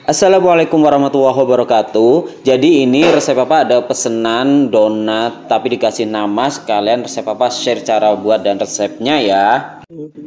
Assalamualaikum warahmatullahi wabarakatuh. Jadi ini resep Papa ada pesanan donat tapi dikasih nama, sekalian resep Papa share cara buat dan resepnya ya.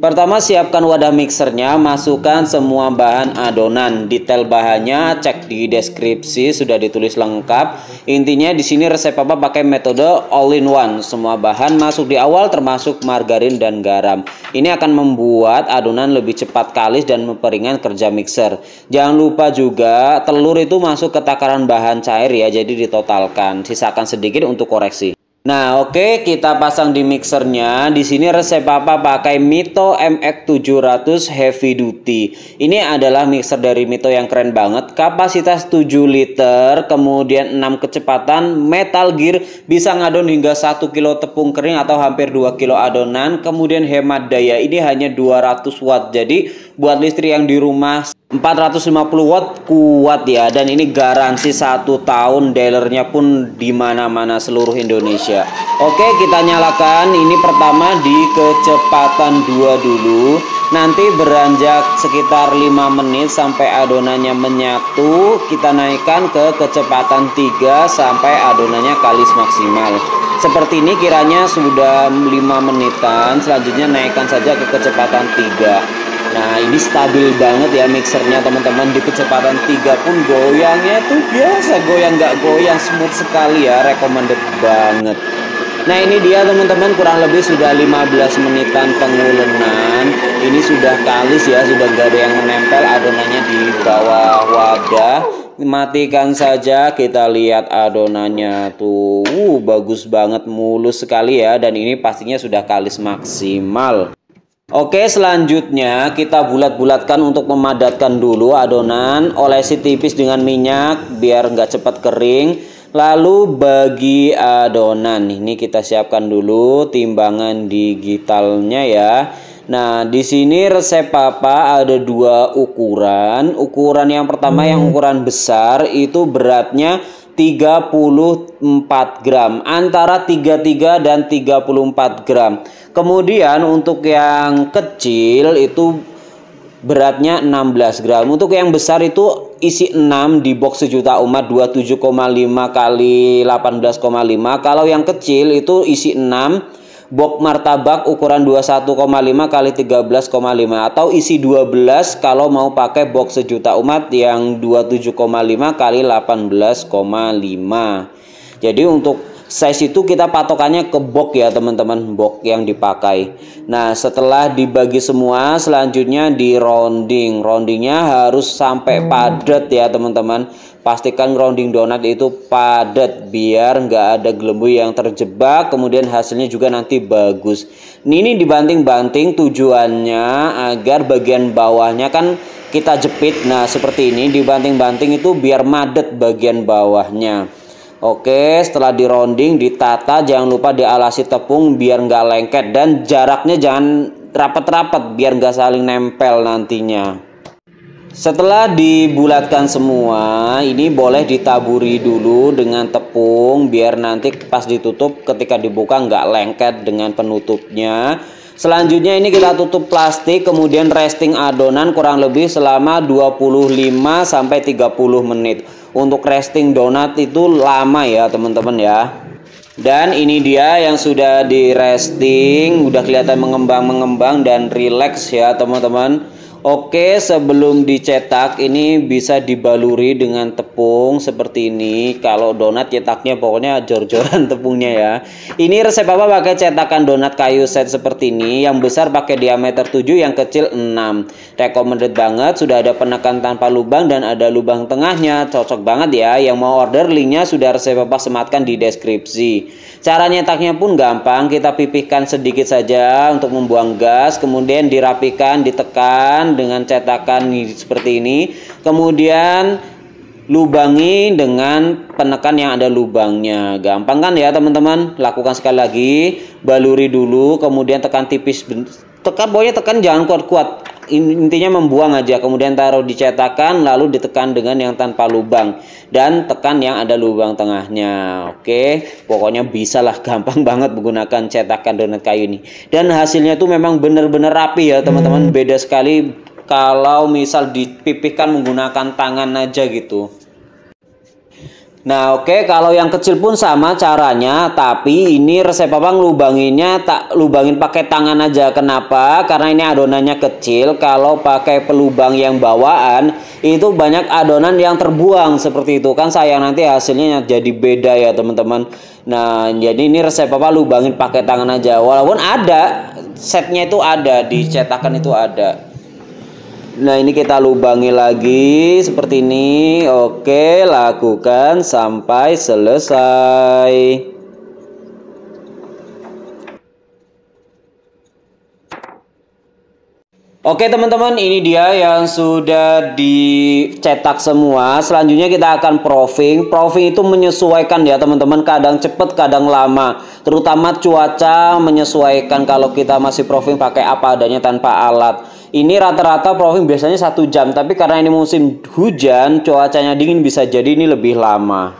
Pertama, siapkan wadah mixernya, masukkan semua bahan adonan. Detail bahannya cek di deskripsi, sudah ditulis lengkap. Intinya di sini resep Papa pakai metode all in one. Semua bahan masuk di awal termasuk margarin dan garam. Ini akan membuat adonan lebih cepat kalis dan memperingan kerja mixer. Jangan lupa juga telur itu masuk ke takaran bahan cair ya, jadi ditotalkan. Sisakan sedikit untuk koreksi. Nah, oke, kita pasang di mixernya. Di sini resep Papa pakai Mito MX700 Heavy Duty. Ini adalah mixer dari Mito yang keren banget. Kapasitas 7 liter, kemudian 6 kecepatan, metal gear, bisa ngadon hingga 1 kilo tepung kering atau hampir 2 kilo adonan. Kemudian hemat daya, ini hanya 200 watt. Jadi buat listrik yang di rumah 450 watt kuat ya, dan ini garansi 1 tahun, dealernya pun di mana-mana seluruh Indonesia. Oke, kita nyalakan. Ini pertama di kecepatan 2 dulu. Nanti beranjak sekitar 5 menit sampai adonannya menyatu, kita naikkan ke kecepatan 3 sampai adonannya kalis maksimal. Seperti ini kiranya sudah 5 menitan, selanjutnya naikkan saja ke kecepatan 3. Nah, ini stabil banget ya mixernya teman-teman. Di kecepatan 3 pun goyangnya itu biasa, goyang nggak goyang, smooth sekali ya, recommended banget. Nah, ini dia teman-teman, kurang lebih sudah 15 menitan pengulenan. Ini sudah kalis ya, sudah nggak ada yang menempel adonannya di bawah wadah. Matikan saja, kita lihat adonannya tuh, bagus banget, mulus sekali ya, dan ini pastinya sudah kalis maksimal. Oke, selanjutnya kita bulat-bulatkan untuk memadatkan dulu adonan. Olesi tipis dengan minyak biar nggak cepat kering. Lalu bagi adonan ini kita siapkan dulu timbangan digitalnya ya. Nah, di sini resep Papa ada 2 ukuran. Ukuran yang pertama yang ukuran besar itu beratnya 34 gram, antara 33 dan 34 gram. Kemudian untuk yang kecil itu beratnya 16 gram. Untuk yang besar itu isi 6 di box sejuta umat 27,5 kali 18,5. Kalau yang kecil itu isi 6 box martabak ukuran 21,5 kali 13,5, atau isi 12 kalau mau pakai box sejuta umat yang 27,5 kali 18,5. Jadi untuk size itu kita patokannya ke box ya teman-teman, box yang dipakai. Nah, setelah dibagi semua, selanjutnya di rounding. Roundingnya harus sampai padat ya teman-teman. Pastikan rounding donat itu padat biar nggak ada gelembung yang terjebak, kemudian hasilnya juga nanti bagus. Ini dibanting-banting tujuannya agar bagian bawahnya kan kita jepit. Nah, seperti ini dibanting-banting itu biar madet bagian bawahnya. Oke, setelah di rounding ditata, jangan lupa dialasi tepung biar nggak lengket, dan jaraknya jangan rapat-rapat biar nggak saling nempel nantinya. Setelah dibulatkan semua, ini boleh ditaburi dulu dengan tepung biar nanti pas ditutup ketika dibuka nggak lengket dengan penutupnya. Selanjutnya ini kita tutup plastik, kemudian resting adonan kurang lebih selama 25 sampai 30 menit. Untuk resting donat itu lama ya teman-teman ya. Dan ini dia yang sudah di resting, udah kelihatan mengembang dan rileks ya teman-teman. Oke, sebelum dicetak ini bisa dibaluri dengan tepung seperti ini. Kalau donat cetaknya pokoknya jor-joran tepungnya ya. Ini resep Papa pakai cetakan donat kayu set seperti ini. Yang besar pakai diameter 7, yang kecil 6. Recommended banget, sudah ada penekan tanpa lubang dan ada lubang tengahnya. Cocok banget ya. Yang mau order, linknya sudah resep Papa sematkan di deskripsi. Cara nyetaknya pun gampang, kita pipihkan sedikit saja untuk membuang gas, kemudian dirapikan, ditekan dengan cetakan seperti ini, kemudian lubangi dengan penekan yang ada lubangnya. Gampang kan ya teman-teman? Lakukan sekali lagi, baluri dulu, kemudian tekan tipis, tekan, pokoknya tekan jangan kuat-kuat, intinya membuang aja, kemudian taruh di cetakan, lalu ditekan dengan yang tanpa lubang dan tekan yang ada lubang tengahnya. Oke, pokoknya bisalah, gampang banget menggunakan cetakan donat kayu ini, dan hasilnya tuh memang bener-bener rapi ya teman-teman. Beda sekali kalau misal dipipihkan menggunakan tangan aja gitu. Nah oke, kalau yang kecil pun sama caranya, tapi ini resep papa ngelubanginnya tak lubangin pakai tangan aja. Kenapa? Karena ini adonannya kecil. Kalau pakai pelubang yang bawaan itu banyak adonan yang terbuang seperti itu kan, sayang nanti hasilnya jadi beda ya teman-teman. Nah jadi ini resep papa lubangin pakai tangan aja, walaupun ada setnya itu ada di cetakan itu ada. Nah ini kita lubangi lagi seperti ini. Oke, lakukan sampai selesai. Oke teman-teman, ini dia yang sudah dicetak semua. Selanjutnya kita akan proofing. Proofing itu menyesuaikan ya teman-teman, kadang cepet kadang lama. Terutama cuaca menyesuaikan kalau kita masih proofing pakai apa adanya tanpa alat. Ini rata-rata proofing biasanya 1 jam, tapi karena ini musim hujan, cuacanya dingin, bisa jadi ini lebih lama.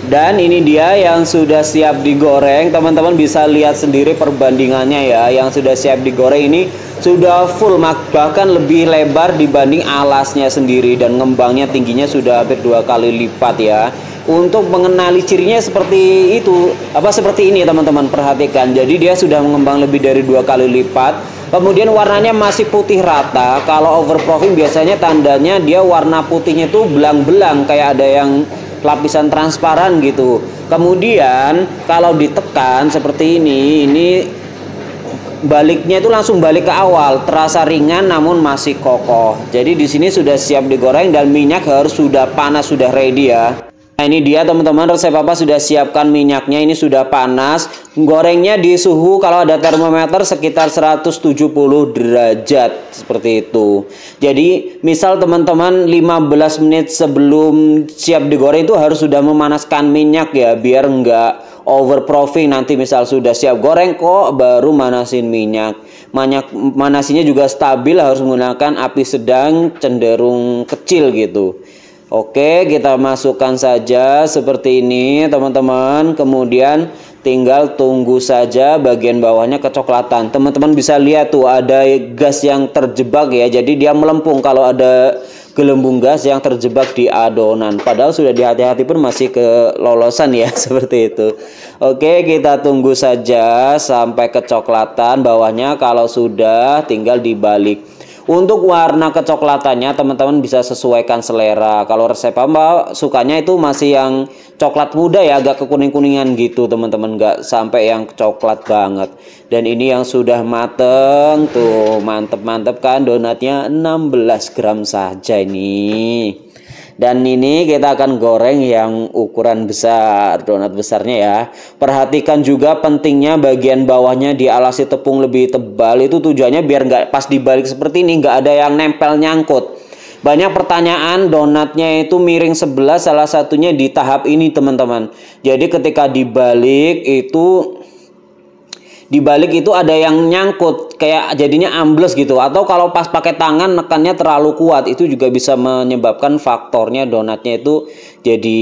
Dan ini dia yang sudah siap digoreng. Teman-teman bisa lihat sendiri perbandingannya ya. Yang sudah siap digoreng ini sudah full, bahkan lebih lebar dibanding alasnya sendiri, dan ngembangnya tingginya sudah hampir 2 kali lipat ya. Untuk mengenali cirinya seperti itu, seperti ini teman-teman, perhatikan. Jadi dia sudah mengembang lebih dari 2 kali lipat. Kemudian warnanya masih putih rata. Kalau overproofing biasanya tandanya dia warna putihnya itu belang-belang, kayak ada yang lapisan transparan gitu. Kemudian kalau ditekan seperti ini baliknya itu langsung balik ke awal, terasa ringan namun masih kokoh. Jadi di sini sudah siap digoreng dan minyak harus sudah panas, sudah ready ya. Nah ini dia teman-teman, resep papa sudah siapkan minyaknya, ini sudah panas. Gorengnya di suhu kalau ada termometer sekitar 170 derajat seperti itu. Jadi misal teman-teman 15 menit sebelum siap digoreng itu harus sudah memanaskan minyak ya, biar enggak overproofing. Nanti misal sudah siap goreng kok baru manasin minyak. Manasinya juga stabil, harus menggunakan api sedang cenderung kecil gitu. Oke, kita masukkan saja seperti ini teman-teman. Kemudian tinggal tunggu saja bagian bawahnya kecoklatan. Teman-teman bisa lihat tuh ada gas yang terjebak ya. Jadi dia melempung kalau ada gelembung gas yang terjebak di adonan. Padahal sudah dihati-hati pun masih kelolosan ya, seperti itu. Oke, kita tunggu saja sampai kecoklatan bawahnya. Kalau sudah tinggal dibalik. Untuk warna kecoklatannya teman-teman bisa sesuaikan selera. Kalau resep papa sukanya itu masih yang coklat muda ya, agak kekuning-kuningan gitu teman-teman, nggak sampai yang coklat banget. Dan ini yang sudah mateng tuh, mantep-mantep kan, donatnya 16 gram saja ini. Dan ini kita akan goreng yang ukuran besar, donat besarnya ya. Perhatikan juga pentingnya bagian bawahnya dialasi tepung lebih tebal. Itu tujuannya biar nggak pas dibalik seperti ini, nggak ada yang nempel nyangkut. Banyak pertanyaan donatnya itu miring sebelah, salah satunya di tahap ini teman-teman. Jadi ketika dibalik itu ada yang nyangkut, kayak jadinya ambles gitu. Atau kalau pas pakai tangan nekannya terlalu kuat, itu juga bisa menyebabkan faktornya donatnya itu jadi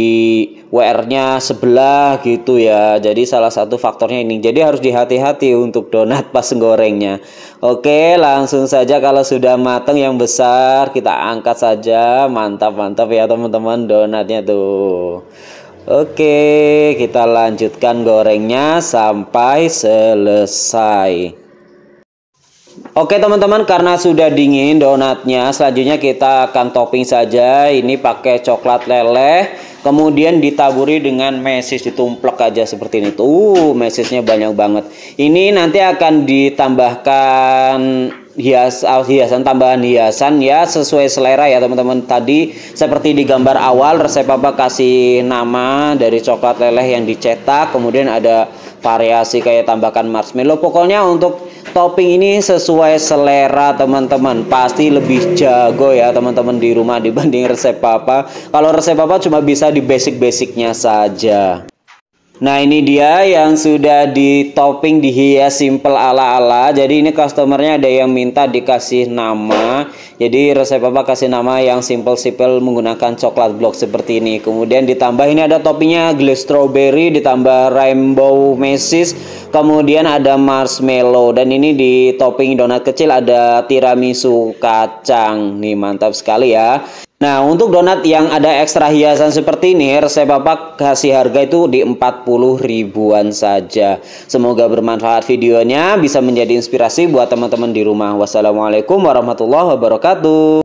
WR-nya sebelah gitu ya. Jadi salah satu faktornya ini. Jadi harus dihati-hati untuk donat pas gorengnya. Oke, langsung saja kalau sudah matang yang besar kita angkat saja. Mantap-mantap ya teman-teman donatnya tuh. Oke, kita lanjutkan gorengnya sampai selesai. Oke teman-teman, karena sudah dingin donatnya, selanjutnya kita akan topping saja. Ini pakai coklat leleh, kemudian ditaburi dengan mesis, ditumplek aja seperti ini. Tuh, mesisnya banyak banget. Ini nanti akan ditambahkan hiasan, tambahan hiasan ya, sesuai selera ya teman-teman. Tadi seperti di gambar awal resep papa kasih nama dari coklat leleh yang dicetak, kemudian ada variasi kayak tambahkan marshmallow. Pokoknya untuk topping ini sesuai selera teman-teman. Pasti lebih jago ya teman-teman di rumah dibanding resep papa. Kalau resep papa cuma bisa di basic-basicnya saja. Nah ini dia yang sudah di topping dihias simple ala-ala. Jadi ini customernya ada yang minta dikasih nama. Jadi resep Papa kasih nama yang simple-simple menggunakan coklat block seperti ini. Kemudian ditambah ini ada toppingnya glaze strawberry, ditambah rainbow mesis, kemudian ada marshmallow. Dan ini di topping donat kecil ada tiramisu kacang. Nih mantap sekali ya. Nah untuk donat yang ada ekstra hiasan seperti ini resep Papa kasih harga itu di 40 ribuan saja. Semoga bermanfaat videonya, bisa menjadi inspirasi buat teman-teman di rumah. Wassalamualaikum warahmatullahi wabarakatuh.